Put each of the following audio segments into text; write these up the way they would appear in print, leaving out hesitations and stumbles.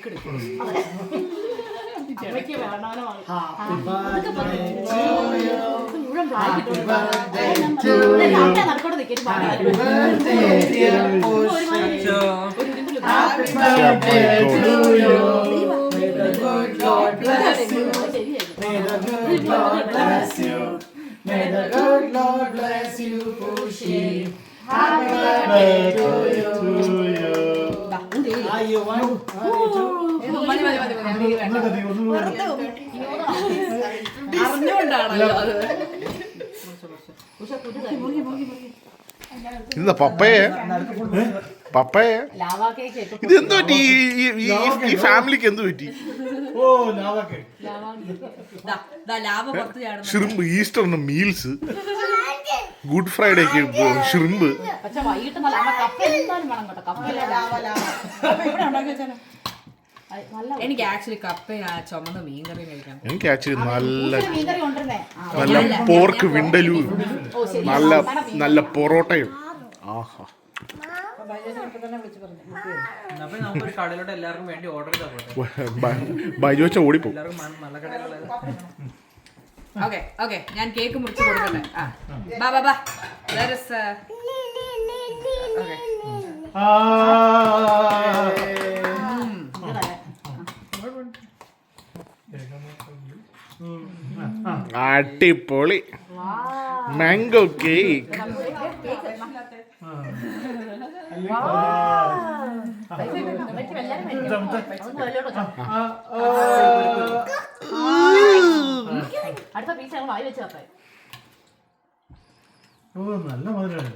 Cake എടുക്കും. May the good Lord bless you, Pushi. Happy birthday to you. Are you one? അറിഞ്ഞുകൊണ്ടാണല്ലോ അത്. ഇന്ന് പപ്പയെ ഇതെന്ത് പറ്റി? ഈ ഫാമിലിക്ക് എന്ത് പറ്റി? ലാഭ പുറത്ത് ചാടുന്നു. ഷിറിമ്പ്, ഈസ്റ്ററിന് മീൽസ്, ഗുഡ് ഫ്രൈഡേക്ക് ഷിറിമ്പ്. പക്ഷെ വൈകിട്ട് നല്ല കപ്പ എന്തായാലും വേണം കേട്ടോ. കപ്പ എനിക്ക് ആക്ച്വലി കപ്പ ചുമന്ന മീൻകറി കഴിക്കണം. എനിക്ക് ആക്ച്വലി നല്ല മീൻകറി കൊണ്ടുവരുന്നേ. പോർക്ക് വിണ്ടലും നല്ല പൊറോട്ടയും. ആഹാ, നമുക്കൊരു കടയിലോട്ട് എല്ലാവർക്കും വേണ്ടി ഓർഡർ ചെയ്താൽ ബൈജു വെച്ച ഓടിപ്പോ. എല്ലാവർക്കും നല്ല കടയിലുള്ളത്. ഓക്കെ ഞാൻ കേക്ക് മുറിച്ച് കൊടുക്കട്ടെ. ബാ അടിപൊളി മാംഗോ കേക്ക്. അടുത്ത പീസ് ഞങ്ങൾ വായി വെച്ച് വെക്കാം. നല്ല മധുരമാണ്.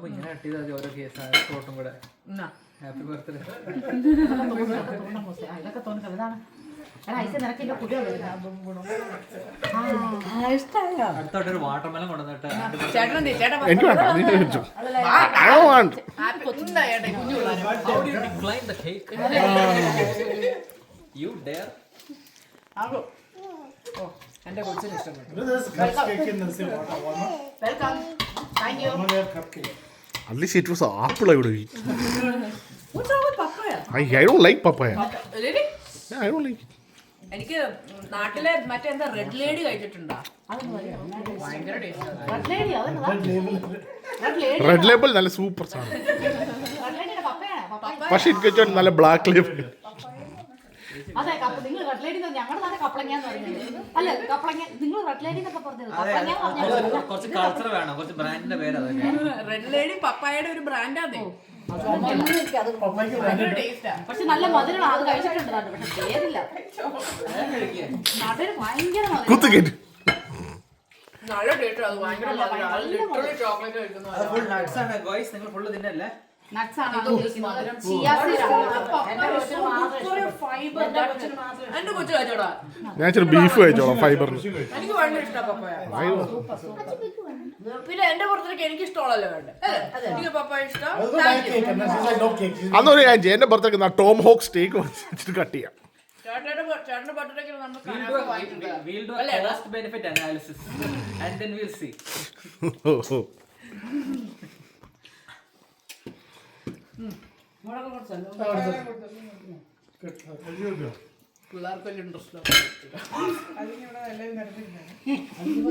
ഇങ്ങനെ കട്ടിയത് ഓരോ കേസും കൂടെ. Happy birthday. ഇതൊക്കെ തോന്നുന്നു ഇതാണ്. നിനക്കിന്റെ കുട്ടികൾ അടുത്തോട്ടൊരു വാട്ടർമെലൻ കൊണ്ടുവന്നിട്ട് എനിക്ക് വേണ്ട, നീ കഴിച്ചോ. എന്റെ കൊച്ചിന് ഇഷ്ടപ്പെട്ടു. Unless it was an apple, I would have eaten. I don't like papaya. Yeah, I don't like it. എനിക്ക് നാട്ടിലെ മറ്റെന്താ റെഡ് ലേഡി കഴിച്ചിട്ടുണ്ടോ? ഭയങ്കര റെഡ് ലേബിൾ നല്ല സൂപ്പർ സാധനം. പക്ഷെ എനിക്ക് വെച്ചാൽ നല്ല ബ്ലാക്ക് ലേബിൾ. അതെ, നിങ്ങൾ റെഡ് ലേഡി ഞങ്ങളുടെ നാളെ കപ്പളങ്ങാന്ന് പറഞ്ഞത്. അല്ല കപ്പളങ്ങ, നിങ്ങൾ റെഡ് ലേഡി എന്നൊക്കെ പറഞ്ഞത്. കുറച്ച് കൾച്ചർ വേണം, കുറച്ച് ബ്രാൻഡിന്റെ പേര്. റെഡ് ലേഡി പപ്പായയുടെ ഒരു ബ്രാൻഡാന്നേ. പക്ഷെ നല്ല മധുരമാണ്. അത് കഴിച്ചിട്ടുണ്ട്. പക്ഷെ പേരില്ല. നാട്ടിൽ ഭയങ്കര കുത്തുകേറ്റ് നല്ല ടേസ്റ്റ്. അത് ഭയങ്കര ചോക്ലേറ്റ് കഴിക്കുന്നത്. നിങ്ങൾ ഫുള്ള് തിന്നല്ലേ? നട്ട്സ് ആണ്. എന്റെ കൊച്ചു കഴിച്ചോടാ. ഞാൻ ഇച്ചിരി ബീഫ് കഴിച്ചോളാം ഫൈബറിന്. എനിക്ക് ഭയങ്കര ഇഷ്ടമാണ് പപ്പായ. പിന്നെ എന്റെ പുറത്തേക്ക് എനിക്ക് ഇഷ്ടമുള്ളല്ലോ വേണ്ടേ. എനിക്ക് പപ്പായ ഇഷ്ടം. അന്നൊരു ഞാൻ എന്റെ പുറത്തേക്ക് ടോം ഹോക്ക് സ്റ്റേക്ക് വെച്ചിട്ട് കട്ട് ചെയ്യാം. ചേട്ടന്റെ ബർത്ത്ഡേക്ക് We'll do a cost benefit analysis and then we'll see. പിള്ളേർക്ക് വലിയ ഇൻട്രസ്റ്റ്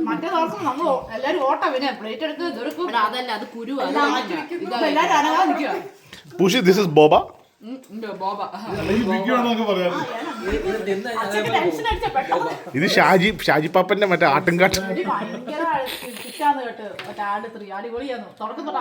മറ്റേ ദിവസം നമ്മൾ എല്ലാരും ഓട്ട പിന്നെ പ്ലേറ്റ് എടുക്കും. അതല്ല, അത് കുരു. എല്ലാരും അനങ്ങാൻ നിൽക്കുക. Pushi, this is boba. ബോബ ഇത് ഷാജി പാപ്പന്റെ മറ്റേ ആട്ടുംകാട്ട്. ഭയങ്കര കിട്ടാന്ന് കേട്ട്. മറ്റേ ആട് 3 അടിപൊളിയാന്ന്. തുടക്കം തൊട്ട്